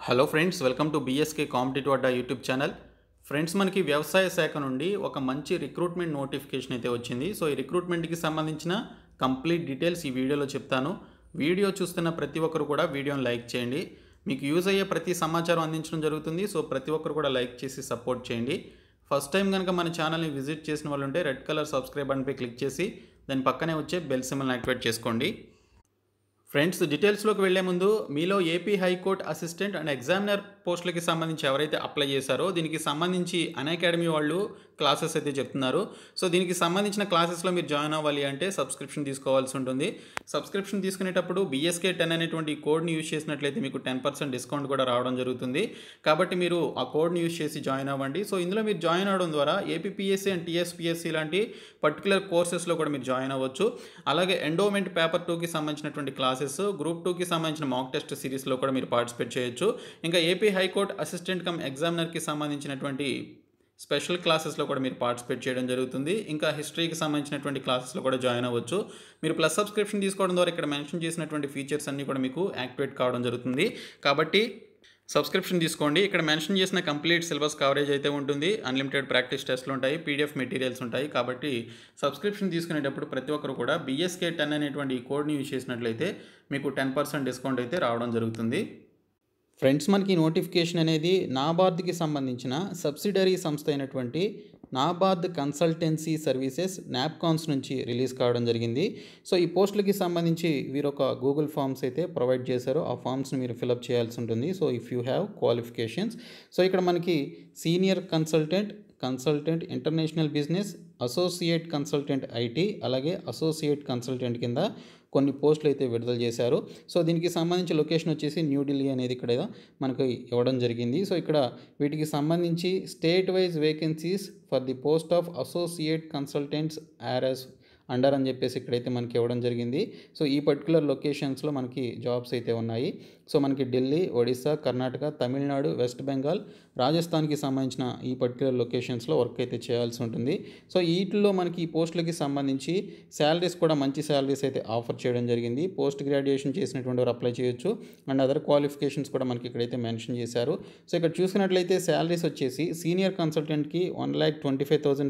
Hello friends, welcome to BSK competitive Adda YouTube channel. Friends, మనకి వ్యవసాయ శాఖ నుండి ఒక మంచి రిక్రూట్మెంట్ నోటిఫికేషన్ అయితే వచ్చింది. సో ఈ రిక్రూట్మెంట్కి సంబంధించిన కంప్లీట్ డీటెయిల్స్ ఈ వీడియోలో చెప్తాను. వీడియో చూస్తున్న ప్రతి ఒక్కరు కూడా వీడియోని లైక్ చేయండి. మీకు యూజ్ అయ్యే ప్రతి సమాచారం అందించడం జరుగుతుంది. సో ప్రతి ఒక్కరు కూడా లైక్ చేసి సపోర్ట్ చేయండి. ఫస్ట్ టైం కనుక మన ఛానల్ని విజిట్ చేసిన వాళ్ళు ఉంటే రెడ్ కలర్ సబ్స్క్రైబ్ బటన్పై క్లిక్ చేసి దాని పక్కనే వచ్చే బెల్ సింబల్ని యాక్టివేట్ చేసుకోండి. ఫ్రెండ్స్, డీటెయిల్స్లోకి వెళ్లే ముందు మీలో AP high court assistant and examiner పోస్టులకి సంబంధించి ఎవరైతే అప్లై చేశారో దీనికి సంబంధించి అన్అకాడమీ వాళ్ళు క్లాసెస్ అయితే చెప్తున్నారు. సో దీనికి సంబంధించిన క్లాసెస్లో మీరు జాయిన్ అవ్వాలి అంటే సబ్స్క్రిప్షన్ తీసుకోవాల్సి ఉంటుంది. సబ్స్క్రిప్షన్ తీసుకునేటప్పుడు BSK 10 అనేటువంటి కోడ్ని యూజ్ చేసినట్లయితే మీకు 10% డిస్కౌంట్ కూడా రావడం జరుగుతుంది. కాబట్టి మీరు ఆ కోడ్ని యూజ్ చేసి జాయిన్ అవ్వండి. సో ఇందులో మీరు జాయిన్ అవ్వడం ద్వారా APPSC అండ్ TSPSC లాంటి పర్టికులర్ కోర్సెస్లో కూడా మీరు జాయిన్ అవ్వచ్చు. అలాగే ఎండోమెంట్ పేపర్ 2కి సంబంధించినటువంటి క్లాసెస్, గ్రూప్ 2కి సంబంధించిన మాక్ టెస్ట్ సిరీస్లో కూడా మీరు పార్టిసిపేట్ చేయొచ్చు. ఇంకా ఏపీ హైకోర్టు అసిస్టెంట్ కమ్ ఎగ్జామినర్కి సంబంధించినటువంటి స్పెషల్ క్లాసెస్లో కూడా మీరు పార్టిసిపేట్ చేయడం జరుగుతుంది. ఇంకా హిస్టరీకి సంబంధించినటువంటి క్లాసెస్లో కూడా జాయిన్ అవ్వచ్చు. మీరు ప్లస్ సబ్స్క్రిప్షన్ తీసుకోవడం ద్వారా ఇక్కడ మెన్షన్ చేసినటువంటి ఫీచర్స్ అన్నీ కూడా మీకు యాక్టివేట్ కావడం జరుగుతుంది. కాబట్టి సబ్స్క్రిప్షన్ తీసుకోండి. ఇక్కడ మెన్షన్ చేసిన కంప్లీట్ సిలబస్ కవరేజ్ అయితే ఉంటుంది. అన్లిమిటెడ్ ప్రాక్టీస్ టెస్ట్లు ఉంటాయి, PDF మెటీరియల్స్ ఉంటాయి. కాబట్టి సబ్స్క్రిప్షన్ తీసుకునేటప్పుడు ప్రతి ఒక్కరు కూడా BSK 10 అనేటువంటి ఈ కోడ్ని యూజ్ చేసినట్లయితే మీకు 10% డిస్కౌంట్ అయితే రావడం జరుగుతుంది. ఫ్రెండ్స్, మనకి నోటిఫికేషన్ అనేది నాబార్డ్కి సంబంధించిన సబ్సిడరీ సంస్థ అయినటువంటి నాబార్డ్ కన్సల్టెన్సీ సర్వీసెస్ నాప్కాన్స్ నుంచి రిలీజ్ కావడం జరిగింది. సో ఈ పోస్టులకి సంబంధించి వీరు ఒక గూగుల్ ఫామ్స్ అయితే ప్రొవైడ్ చేశారు. ఆ ఫామ్స్ని మీరు ఫిలప్ చేయాల్సి ఉంటుంది. So if you have qualifications, so ఇక్కడ మనకి senior consultant international business, associate consultant IT, అలాగే అసోసియేట్ కన్సల్టెంట్ కింద కొన్ని పోస్టులు అయితే విడుదల చేశారు. సో దీనికి సంబంధించి లొకేషన్ వచ్చేసి న్యూఢిల్లీ అనేది ఇక్కడ మనకు ఇవ్వడం జరిగింది. సో ఇక్కడ వీటికి సంబంధించి state wise vacancies for the post of associate consultants RS under అని చెప్పేసి ఇక్కడైతే మనకి ఇవ్వడం జరిగింది. సో ఈ పర్టికులర్ లొకేషన్స్లో మనకి జాబ్స్ అయితే ఉన్నాయి. సో మనకి ఢిల్లీ, ఒడిస్సా, కర్ణాటక, తమిళనాడు, వెస్ట్ బెంగాల్, రాజస్థాన్కి సంబంధించిన ఈ పర్టికులర్ లొకేషన్స్లో వర్క్ అయితే చేయాల్సి ఉంటుంది. సో వీటిల్లో మనకి ఈ పోస్టులకి సంబంధించి శాలరీస్ కూడా మంచి శాలరీస్ అయితే ఆఫర్ చేయడం జరిగింది. పోస్ట్ గ్రాడ్యుయేషన్ చేసినటువంటి వారు అప్లై చేయొచ్చు. అండ్ అదర్ క్వాలిఫికేషన్స్ కూడా మనకి ఇక్కడైతే మెన్షన్ చేశారు. సో ఇక్కడ చూసినట్లయితే శాలరీస్ వచ్చేసి సీనియర్ కన్సల్టెంట్కి 1,25,000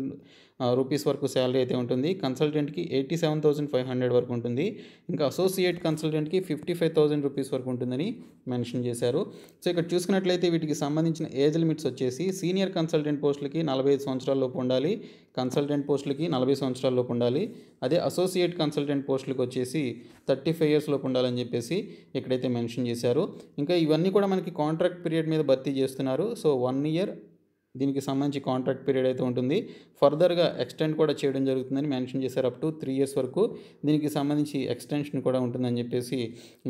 రూపీస్ వరకు శాలరీ అయితే ఉంటుంది. కన్సల్టెంట్కి 87,500 వరకు ఉంటుంది. ఇంకా అసోసియేట్ కన్సల్టెంట్కి 55,000 రూపీస్ వరకు ఉంటుందని మెన్షన్ చేశారు. సో ఇక్కడ చూసుకున్నట్లయితే వీటికి సంబంధించిన ఏజ్ లిమిట్స్ వచ్చేసి సీనియర్ కన్సల్టెంట్ పోస్టులకి 45 సంవత్సరాల లోపు ఉండాలి, కన్సల్టెంట్ పోస్టులకి 40 సంవత్సరాల లోపు ఉండాలి. అదే అసోసియేట్ కన్సల్టెంట్ పోస్టులకు వచ్చేసి 35 ఇయర్స్ లోపు ఉండాలని చెప్పేసి ఇక్కడైతే మెన్షన్ చేశారు. ఇంకా ఇవన్నీ కూడా మనకి కాంట్రాక్ట్ పీరియడ్ మీద భర్తీ చేస్తున్నారు. సో 1 ఇయర్ దీనికి సంబంధించి కాంట్రాక్ట్ పీరియడ్ అయితే ఉంటుంది. ఫర్దర్గా ఎక్స్టెండ్ కూడా చేయడం జరుగుతుందని మెన్షన్ చేశారు. అప్ టు 3 ఇయర్స్ వరకు దీనికి సంబంధించి ఎక్స్టెన్షన్ కూడా ఉంటుందని చెప్పేసి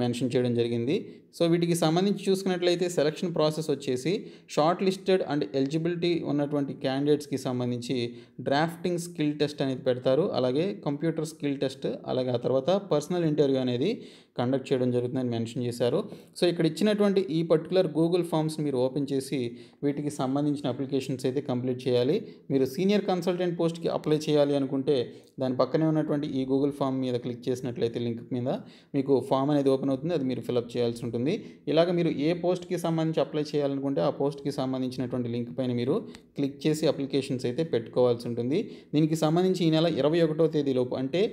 మెన్షన్ చేయడం జరిగింది. సో వీటికి సంబంధించి చూసుకున్నట్లయితే సెలక్షన్ ప్రాసెస్ వచ్చేసి షార్ట్ లిస్టెడ్ అండ్ ఎలిజిబిలిటీ ఉన్నటువంటి క్యాండిడేట్స్కి సంబంధించి డ్రాఫ్టింగ్ స్కిల్ టెస్ట్ అనేది పెడతారు. అలాగే కంప్యూటర్ స్కిల్ టెస్ట్, అలాగే ఆ తర్వాత పర్సనల్ ఇంటర్వ్యూ అనేది కండక్ట్ చేయడం జరుగుతుందని మెన్షన్ చేశారు. సో ఇక్కడ ఇచ్చినటువంటి ఈ పర్టికులర్ గూగుల్ ఫామ్స్ మీరు ఓపెన్ చేసి వీటికి సంబంధించిన అప్లికేషన్స్ అయితే కంప్లీట్ చేయాలి. మీరు సీనియర్ కన్సల్టెంట్ పోస్ట్కి అప్లై చేయాలి అనుకుంటే దాని పక్కనే ఉన్నటువంటి ఈ గూగుల్ ఫామ్ మీద క్లిక్ చేసినట్లయితే లింక్ మీద మీకు ఫామ్ అనేది ఓపెన్ అవుతుంది. అది మీరు ఫిలప్ చేయాల్సి ఉంటుంది. ఇలాగ మీరు ఏ పోస్ట్కి సంబంధించి అప్లై చేయాలనుకుంటే ఆ పోస్ట్కి సంబంధించినటువంటి లింక్ పైన మీరు క్లిక్ చేసి అప్లికేషన్స్ అయితే పెట్టుకోవాల్సి ఉంటుంది. దీనికి సంబంధించి ఈ నెల 21వ తేదీలోపు అంటే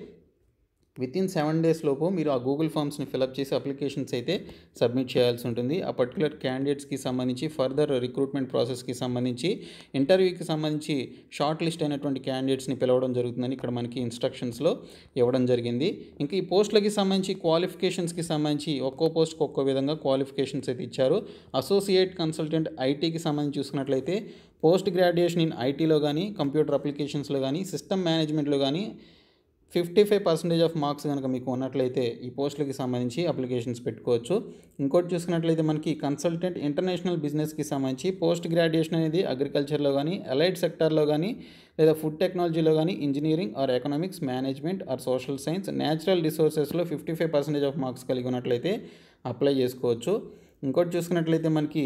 వితిన్ 7 డేస్ లోపు మీరు ఆ గూగుల్ ఫామ్స్ని ఫిలప్ చేసి అప్లికేషన్స్ అయితే సబ్మిట్ చేయాల్సి ఉంటుంది. ఆ పర్టికులర్ క్యాండిడేట్స్కి సంబంధించి ఫర్దర్ రిక్రూట్మెంట్ ప్రాసెస్కి సంబంధించి ఇంటర్వ్యూకి సంబంధించి షార్ట్ లిస్ట్ అయినటువంటి క్యాండిడేట్స్ని పిలవడం జరుగుతుందని ఇక్కడ మనకి ఇన్స్ట్రక్షన్స్లో ఇవ్వడం జరిగింది. ఇంకా ఈ పోస్టులకి సంబంధించి క్వాలిఫికేషన్స్కి సంబంధించి ఒక్కో పోస్ట్కి ఒక్కో విధంగా క్వాలిఫికేషన్స్ అయితే ఇచ్చారు. అసోసియేట్ కన్సల్టెంట్ ITకి సంబంధించి చూసుకున్నట్లయితే పోస్ట్ గ్రాడ్యుయేషన్ ఇన్ ITలో కానీ, కంప్యూటర్ అప్లికేషన్స్లో కానీ, సిస్టమ్ మేనేజ్మెంట్లో కానీ 55% ఆఫ్ మార్క్స్ కనుక మీకు ఉన్నట్లయితే ఈ పోస్టులకి సంబంధించి అప్లికేషన్స్ పెట్టుకోవచ్చు. ఇంకోటి చూసుకున్నట్లయితే మనకి కన్సల్టెంట్ ఇంటర్నేషనల్ బిజినెస్కి సంబంధించి పోస్ట్ గ్రాడ్యుయేషన్ అనేది అగ్రికల్చర్లో కానీ, అలైడ్ సెక్టార్లో కానీ, లేదా ఫుడ్ టెక్నాలజీలో కానీ, engineering or economics, management or social science, natural రిసోర్సెస్లో 55% ఆఫ్ మార్క్స్ కలిగి ఉన్నట్లయితే అప్లై చేసుకోవచ్చు. ఇంకోటి చూసుకున్నట్లయితే మనకి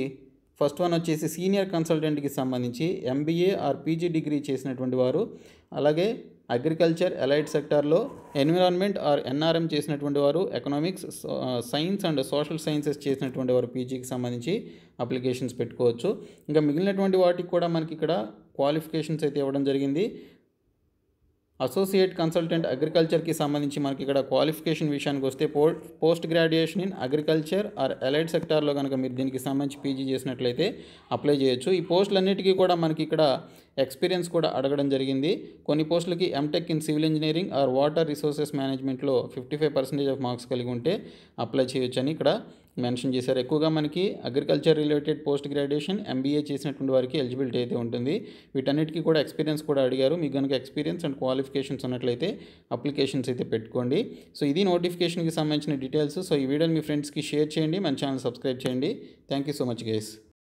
ఫస్ట్ వన్ వచ్చేసి సీనియర్ కన్సల్టెంట్కి సంబంధించి MBA ఆర్ PG డిగ్రీ చేసినటువంటి వారు, అలాగే అగ్రికల్చర్ అలైడ్ సెక్టార్లో ఎన్విరాన్మెంట్ ఆర్ ఎన్ఆర్ఎం చేసినటువంటి వారు, economics, science and social sciences చేసినటువంటి వారు పీజీకి సంబంధించి అప్లికేషన్స్ పెట్టుకోవచ్చు. ఇంకా మిగిలినటువంటి వాటికి కూడా మనకి ఇక్కడ క్వాలిఫికేషన్స్ అయితే ఇవ్వడం జరిగింది. అసోసియేట్ కన్సల్టెంట్ అగ్రికల్చర్కి సంబంధించి మనకి ఇక్కడ క్వాలిఫికేషన్ విషయానికి వస్తే post graduation in agriculture are allied సెక్టార్లో కనుక మీరు దీనికి సంబంధించి పీజీ చేసినట్లయితే అప్లై చేయొచ్చు. ఈ పోస్టులన్నిటికీ కూడా మనకి ఇక్కడ ఎక్స్పీరియన్స్ కూడా అడగడం జరిగింది. కొన్ని పోస్టులకి M Tech in civil engineering or water resources మేనేజ్మెంట్లో 55% ఆఫ్ మార్క్స్ కలిగి ఉంటే అప్లై చేయొచ్చు అని ఇక్కడ మెన్షన్ చేశారు. ఎక్కువగా మనకి agriculture related post graduation, MBA చేసినటువంటి వారికి ఎలిజిబిలిటీ అయితే ఉంటుంది. వీటన్నిటికీ కూడా ఎక్స్పీరియన్స్ కూడా అడిగారు. మీకు కనుక ఎక్స్పీరియన్స్ అండ్ క్వాలిఫికేషన్స్ ఉన్నట్లయితే అప్లికేషన్స్ అయితే పెట్టుకోండి. సో ఇది నోటిఫికేషన్కి సంబంధించిన డీటెయిల్స్. సో ఈ వీడియోని మీ ఫ్రెండ్స్కి షేర్ చేయండి, మన ఛానల్ సబ్స్క్రైబ్ చేయండి. Thank you so much guys.